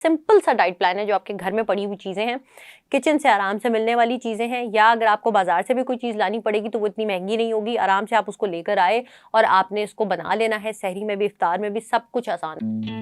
Simple सा diet plan है जो आपके घर में पड़ी हुई चीज़ें हैं, किचन से आराम से मिलने वाली चीज़ें हैं, या अगर आपको बाजार से भी कोई चीज़ लानी पड़ेगी तो वो इतनी महंगी नहीं होगी, आराम से आप उसको लेकर आए और आपने इसको बना लेना है। सहरी में भी, इफ्तार में भी, सब कुछ आसान है।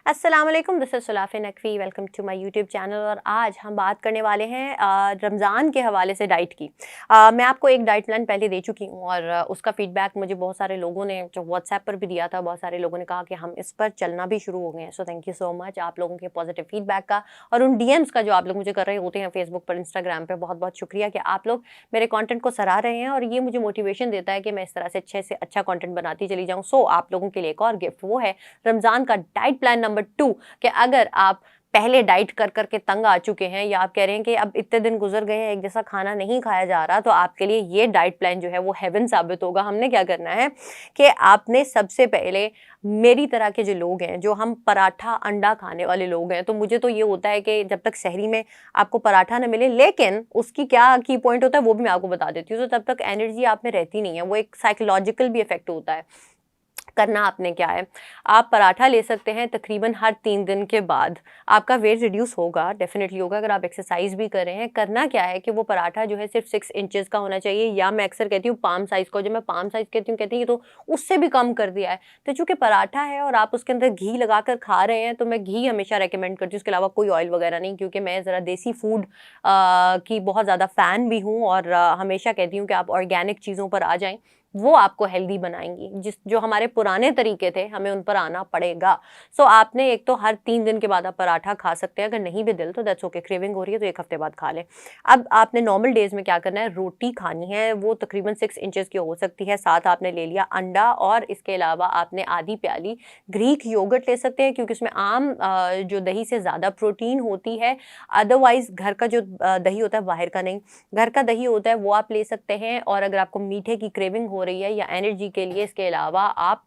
अस्सलाम वालेकुम, this is Sulafe Naqvi, welcome to my YouTube channel. और आज हम बात करने वाले हैं रमज़ान के हवाले से डाइट की। मैं आपको एक डाइट प्लान पहले दे चुकी हूँ और उसका फ़ीडबैक मुझे बहुत सारे लोगों ने जो व्हाट्सएप पर भी दिया था, बहुत सारे लोगों ने कहा कि हम इस पर चलना भी शुरू हो गए हैं। So thank you so much आप लोगों के पॉजिटिव फ़ीडबैक का, और उन डीएम्स का जो आप लोग मुझे कर रहे होते हैं फेसबुक पर, इंस्टाग्राम पर। बहुत बहुत शुक्रिया कि आप लोग मेरे कॉन्टेंट को सराह रहे हैं और ये मुझे मोटिवेशन देता है कि मैं इस तरह से अच्छा कॉन्टेंट बनाती चली जाऊँ। सो आप लोगों के लिए एक और गिफ्ट, वो है रमज़ान का डाइट प्लान नंबर 2। कि अगर आप पहले डाइट कर कर के तंग आ चुके हैं, या आप कह रहे हैं कि अब इतने दिन गुजर गए हैं, एक जैसा खाना नहीं खाया जा रहा, तो आपके लिए ये डाइट प्लान जो है वो हेवन साबित होगा। हमने क्या करना है कि आपने सबसे पहले, मेरी तरह के जो लोग हैं, जो हम पराठा अंडा खाने वाले लोग हैं, तो मुझे तो ये होता है कि जब तक सहरी में आपको पराठा ना मिले, लेकिन उसकी क्या की पॉइंट होता है वो भी मैं आपको बता देती हूँ। तो तब तक एनर्जी आप में रहती नहीं है, वो एक साइकोलॉजिकल भी इफेक्ट होता है। करना आपने क्या है, आप पराठा ले सकते हैं तकरीबन हर 3 दिन के बाद। आपका वेट रिड्यूस होगा, डेफिनेटली होगा, अगर आप एक्सरसाइज भी कर रहे हैं। करना क्या है कि वो पराठा जो है सिर्फ 6 इंचेस का होना चाहिए, या मैं अक्सर कहती हूँ पाम साइज़ का। जब मैं पाम साइज़ कहती हूँ, कहती हैं ये तो उससे भी कम कर दिया है। तो चूँकि पराठा है और आप उसके अंदर घी लगाकर खा रहे हैं, तो मैं घी हमेशा रिकमेंड करती हूँ, उसके अलावा कोई ऑयल वगैरह नहीं, क्योंकि मैं ज़रा देसी फूड की बहुत ज़्यादा फ़ैन भी हूँ, और हमेशा कहती हूँ कि आप ऑर्गेनिक चीज़ों पर आ जाएँ, वो आपको हेल्दी बनाएंगी। जो हमारे पुराने तरीके थे, हमें उन पर आना पड़ेगा। सो आपने एक तो हर 3 दिन के बाद आप पराठा खा सकते हैं, अगर नहीं भी दिल तो दैट्स ओके, क्रेविंग हो रही है तो 1 हफ्ते बाद खा लें। अब आपने नॉर्मल डेज में क्या करना है, रोटी खानी है, वो तकरीबन 6 इंचेस की हो सकती है। साथ आपने ले लिया अंडा, और इसके अलावा आपने आधी प्याली ग्रीक योगर्ट ले सकते हैं, क्योंकि उसमें आम जो दही से ज़्यादा प्रोटीन होती है। अदरवाइज़ घर का जो दही होता है, बाहर का नहीं, घर का दही होता है, वो आप ले सकते हैं। और अगर आपको मीठे की क्रेविंग हो रही है या एनर्जी के लिए, इसके अलावा आप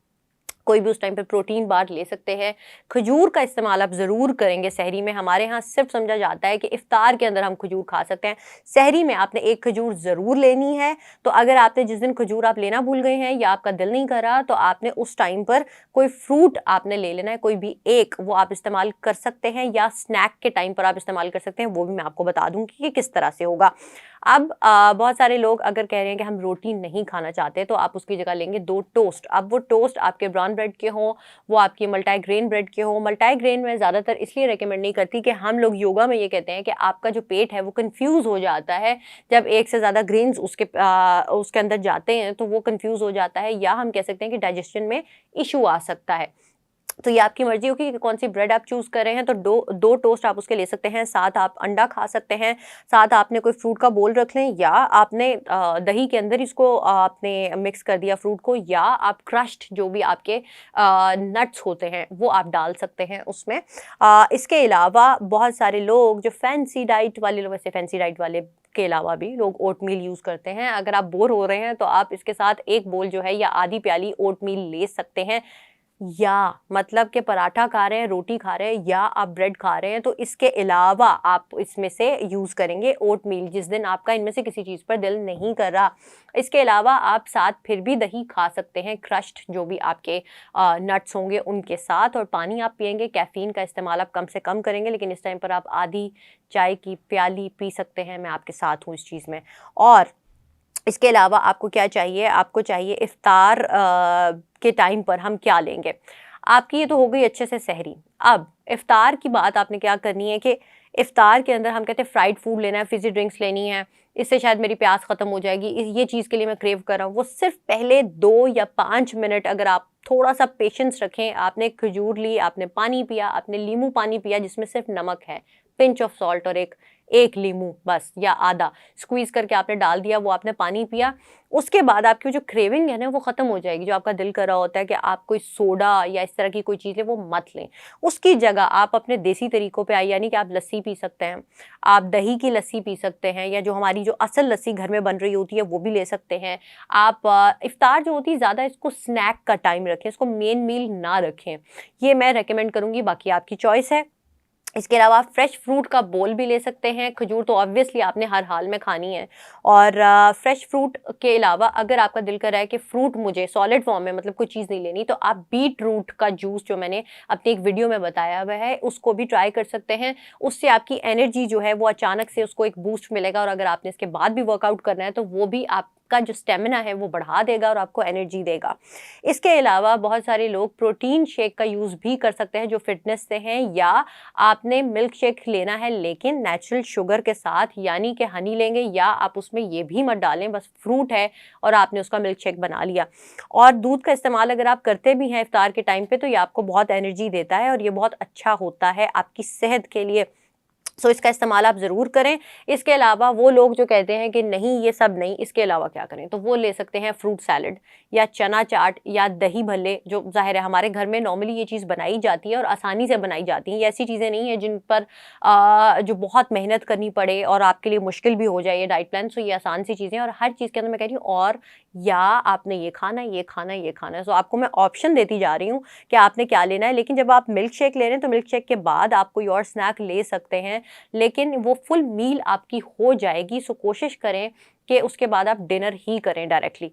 कोई भी उस टाइम पे प्रोटीन बार ले सकते हैं। खजूर का इस्तेमाल आप ज़रूर करेंगे सहरी में। हमारे यहाँ सिर्फ समझा जाता है कि इफ्तार के अंदर हम खजूर खा सकते हैं, सहरी में आपने एक खजूर ज़रूर लेनी है। तो अगर आपने जिस दिन खजूर आप लेना भूल गए हैं, या आपका दिल नहीं कर रहा, तो आपने उस टाइम पर कोई फ्रूट आपने ले लेना है, कोई भी एक, वो आप इस्तेमाल कर सकते हैं, या स्नैक के टाइम पर आप इस्तेमाल कर सकते हैं। वो भी मैं आपको बता दूँगी कि किस तरह से होगा। अब बहुत सारे लोग अगर कह रहे हैं कि हम रोटी नहीं खाना चाहते, तो आप उसकी जगह लेंगे 2 टोस्ट। अब वो टोस्ट आपके ब्राउन ब्रेड के हों, वो आपकी मल्टीग्रेन ब्रेड के हों। मल्टीग्रेन में ज़्यादातर इसलिए रिकमेंड नहीं करती कि हम लोग योगा में ये कहते हैं कि आपका जो पेट है वो कन्फ्यूज़ हो जाता है जब एक से ज़्यादा ग्रेन्स उसके अंदर जाते हैं, तो वो कन्फ्यूज़ हो जाता है, या हम कह सकते हैं कि डाइजेशन में इशू आ सकता है। तो ये आपकी मर्जी होगी कि कौन सी ब्रेड आप चूज़ कर रहे हैं। तो दो टोस्ट आप उसके ले सकते हैं, साथ आप अंडा खा सकते हैं, साथ आपने कोई फ्रूट का बोल रख लें, या आपने दही के अंदर इसको आपने मिक्स कर दिया फ्रूट को, या आप क्रश्ड जो भी आपके नट्स होते हैं वो आप डाल सकते हैं उसमें। इसके अलावा बहुत सारे लोग जो फैंसी डाइट वाले लोग, वैसे फैंसी डाइट वाले के अलावा भी लोग ओटमील यूज़ करते हैं। अगर आप बोर हो रहे हैं तो आप इसके साथ एक बोल जो है या आधी प्याली ओटमील ले सकते हैं। या मतलब कि पराठा खा रहे हैं, रोटी खा रहे हैं, या आप ब्रेड खा रहे हैं, तो इसके अलावा आप इसमें से यूज़ करेंगे ओटमील जिस दिन आपका इनमें से किसी चीज़ पर दिल नहीं कर रहा। इसके अलावा आप साथ फिर भी दही खा सकते हैं, क्रश्ड जो भी आपके नट्स होंगे उनके साथ, और पानी आप पिएंगे। कैफ़ीन का इस्तेमाल आप कम से कम करेंगे, लेकिन इस टाइम पर आप आधी चाय की प्याली पी सकते हैं। मैं आपके साथ हूँ इस चीज़ में। और इसके अलावा आपको क्या चाहिए, आपको चाहिए इफ्तार के टाइम पर हम क्या लेंगे। आपकी ये तो हो गई अच्छे से सहरी। अब इफ्तार की बात आपने क्या करनी है कि इफ्तार के अंदर हम कहते हैं फ्राइड फूड लेना है, फिज़ी ड्रिंक्स लेनी है, इससे शायद मेरी प्यास ख़त्म हो जाएगी, ये चीज़ के लिए मैं क्रेव कर रहा हूँ। वो सिर्फ पहले 2 या 5 मिनट अगर आप थोड़ा सा पेशेंस रखें, आपने खजूर ली, आपने पानी पिया, आपने नींबू पानी पिया जिसमें सिर्फ नमक है, पिंच ऑफ सॉल्ट, और एक नींबू बस, या आधा स्क्वीज करके आपने डाल दिया, वो आपने पानी पिया। उसके बाद आपकी जो क्रेविंग है ना वो ख़त्म हो जाएगी। जो आपका दिल कर रहा होता है कि आप कोई सोडा या इस तरह की कोई चीज़ है वो मत लें, उसकी जगह आप अपने देसी तरीक़ों पे आए, यानी कि आप लस्सी पी सकते हैं, आप दही की लस्सी पी सकते हैं, या जो हमारी जो असल लस्सी घर में बन रही होती है वो भी ले सकते हैं आप। इफ्तार जो होती है ज़्यादा इसको स्नैक का टाइम रखें, इसको मेन मील ना रखें, ये मैं रेकमेंड करूँगी, बाकी आपकी चॉइस है। इसके अलावा आप फ्रेश फ्रूट का बोल भी ले सकते हैं। खजूर तो ऑब्वियसली आपने हर हाल में खानी है। और फ्रेश फ्रूट के अलावा अगर आपका दिल कर रहा है कि फ्रूट मुझे सॉलिड फॉर्म में, मतलब कोई चीज़ नहीं लेनी, तो आप बीट रूट का जूस जो मैंने अपनी एक वीडियो में बताया हुआ है उसको भी ट्राई कर सकते हैं। उससे आपकी एनर्जी जो है वो अचानक से उसको एक बूस्ट मिलेगा, और अगर आपने इसके बाद भी वर्कआउट करना है तो वो भी आपका जो स्टेमिना है वो बढ़ा देगा और आपको एनर्जी देगा। इसके अलावा बहुत सारे लोग प्रोटीन शेक का यूज़ भी कर सकते हैं जो फिटनेस से हैं, या आपने मिल्क शेक लेना है लेकिन नेचुरल शुगर के साथ, यानी कि हनी लेंगे, या आप उसमें ये भी मत डालें, बस फ्रूट है और आपने उसका मिल्क शेक बना लिया। और दूध का इस्तेमाल अगर आप करते भी हैं इफ्तार के टाइम पे तो ये आपको बहुत एनर्जी देता है और ये बहुत अच्छा होता है आपकी सेहत के लिए। सो इसका इस्तेमाल आप ज़रूर करें। इसके अलावा वो लोग जो कहते हैं कि नहीं ये सब नहीं, इसके अलावा क्या करें, तो वो ले सकते हैं फ्रूट सैलड या चना चाट या दही भल्ले, जो ज़ाहिर है हमारे घर में नॉर्मली ये चीज़ बनाई जाती है और आसानी से बनाई जाती है। ये ऐसी चीज़ें नहीं है जिन पर जो बहुत मेहनत करनी पड़े और आपके लिए मुश्किल भी हो जाए ये डाइट प्लान। सो ये आसान सी चीज़ें हैं और हर चीज़ के अंदर मैं कह रही हूँ और या आपने ये खाना है, ये खाना है, ये खाना है। सो आपको मैं ऑप्शन देती जा रही हूँ कि आपने क्या लेना है। लेकिन जब आप मिल्क शेक ले रहे हैं तो मिल्क शेक के बाद आप कोई और स्नैक ले सकते हैं, लेकिन वो फुल मील आपकी हो जाएगी। सो कोशिश करें कि उसके बाद आप डिनर ही करें डायरेक्टली,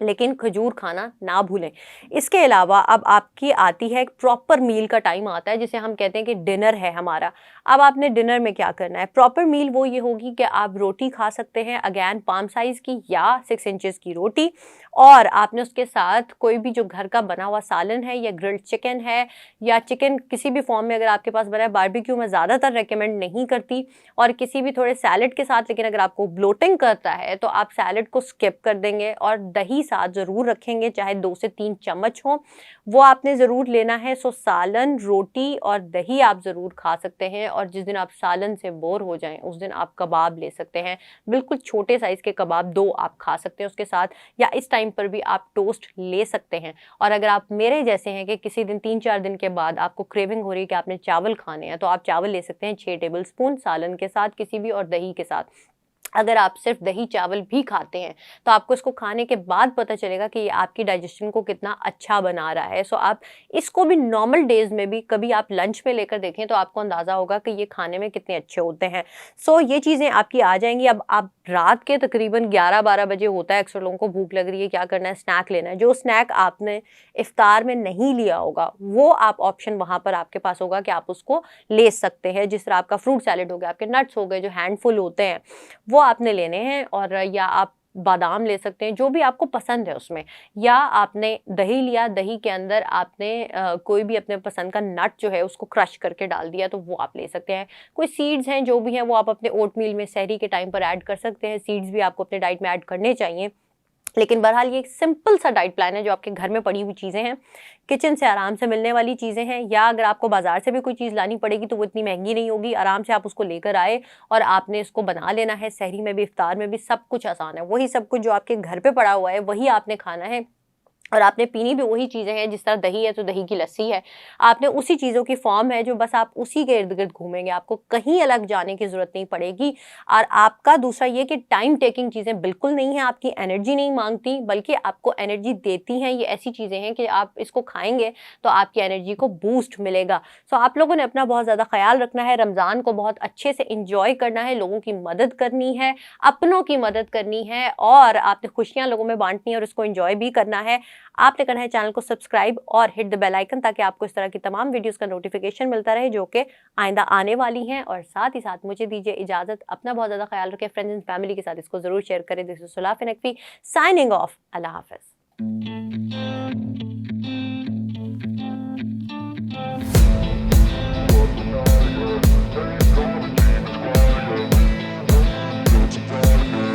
लेकिन खजूर खाना ना भूलें। इसके अलावा अब आपकी आती है एक प्रॉपर मील का टाइम आता है जिसे हम कहते हैं कि डिनर है हमारा। अब आपने डिनर में क्या करना है, प्रॉपर मील वो ये होगी कि आप रोटी खा सकते हैं, अगेन पाम साइज़ की या 6 इंचेस की रोटी, और आपने उसके साथ कोई भी जो घर का बना हुआ सालन है या ग्रिल्ड चिकन है या चिकन किसी भी फॉर्म में अगर आपके पास बना है। बारबेक्यू मैं ज़्यादातर रिकमेंड नहीं करती, और किसी भी थोड़े सैलेड के साथ, लेकिन अगर आपको ब्लोटिंग करता है तो आप सैलेड को स्किप कर देंगे और दही साथ ज़रूर रखेंगे, चाहे 2 से 3 चम्मच हो, वो आपने ज़रूर लेना है। सो सालन, रोटी और दही आप ज़रूर खा सकते हैं। और जिस दिन आप सालन से बोर हो जाएं उस दिन आप कबाब ले सकते हैं, बिल्कुल छोटे साइज़ के कबाब 2 आप खा सकते हैं उसके साथ, या इस टाइम पर भी आप टोस्ट ले सकते हैं। और अगर आप मेरे जैसे हैं कि किसी दिन 3-4 दिन के बाद आपको क्रेविंग हो रही है कि आपने चावल खाने हैं, तो आप चावल ले सकते हैं 6 टेबल स्पून सालन के साथ किसी भी, और दही के साथ। अगर आप सिर्फ दही चावल भी खाते हैं तो आपको इसको खाने के बाद पता चलेगा कि ये आपकी डाइजेशन को कितना अच्छा बना रहा है। सो आप इसको भी नॉर्मल डेज़ में भी कभी आप लंच में लेकर देखें तो आपको अंदाज़ा होगा कि ये खाने में कितने अच्छे होते हैं। सो ये चीज़ें आपकी आ जाएंगी। अब आप रात के तकरीबन 11-12 बजे होता है, अक्सर लोगों को भूख लग रही है, क्या करना है, स्नैक लेना है। जो स्नैक आपने इफ्तार में नहीं लिया होगा वो आप ऑप्शन वहाँ पर आपके पास होगा कि आप उसको ले सकते हैं। जिस तरह आपका फ्रूट सैलेड हो गया, आपके नट्स हो गए जो हैंडफुल होते हैं वो आपने लेने हैं, और या आप बादाम ले सकते हैं जो भी आपको पसंद है उसमें, या आपने दही लिया, दही के अंदर आपने कोई भी अपने पसंद का नट जो है उसको क्रश करके डाल दिया तो वो आप ले सकते हैं। कोई सीड्स हैं जो भी हैं वो आप अपने ओटमील में सहरी के टाइम पर ऐड कर सकते हैं। सीड्स भी आपको अपने डाइट में ऐड करने चाहिए। लेकिन बहरहाल ये एक सिंपल सा डाइट प्लान है जो आपके घर में पड़ी हुई चीज़ें हैं, किचन से आराम से मिलने वाली चीज़ें हैं, या अगर आपको बाज़ार से भी कोई चीज़ लानी पड़ेगी तो वो इतनी महंगी नहीं होगी, आराम से आप उसको लेकर आए और आपने इसको बना लेना है। सहरी में भी, इफ्तार में भी, सब कुछ आसान है। वही सब कुछ जो आपके घर पे पड़ा हुआ है वही आपने खाना है, और आपने पीनी भी वही चीज़ें हैं। जिस तरह दही है तो दही की लस्सी है, आपने उसी चीज़ों की फॉर्म है जो बस आप उसी के इर्द गिर्द घूमेंगे, आपको कहीं अलग जाने की ज़रूरत नहीं पड़ेगी। और आपका दूसरा ये कि टाइम टेकिंग चीज़ें बिल्कुल नहीं है, आपकी एनर्जी नहीं मांगती बल्कि आपको एनर्जी देती हैं। ये ऐसी चीज़ें हैं कि आप इसको खाएंगे तो आपकी एनर्जी को बूस्ट मिलेगा। सो आप लोगों ने अपना बहुत ज़्यादा ख्याल रखना है, रमज़ान को बहुत अच्छे से इंजॉय करना है, लोगों की मदद करनी है, अपनों की मदद करनी है, और आपने खुशियाँ लोगों में बांटनी है और उसको इंजॉय भी करना है। आपने करना है चैनल को सब्सक्राइब और हिट द बेल आइकन, ताकि आपको इस तरह की तमाम वीडियोस का नोटिफिकेशन मिलता रहे जो कि आइंदा आने वाली हैं। और साथ ही साथ मुझे दीजिए इजाज़त, अपना बहुत ज़्यादा ख्याल रखें, फ्रेंड्स एंड फैमिली के साथ इसको ज़रूर शेयर करें। This is Sulafin Naqvi signing off. अल्लाह हाफ़िज़।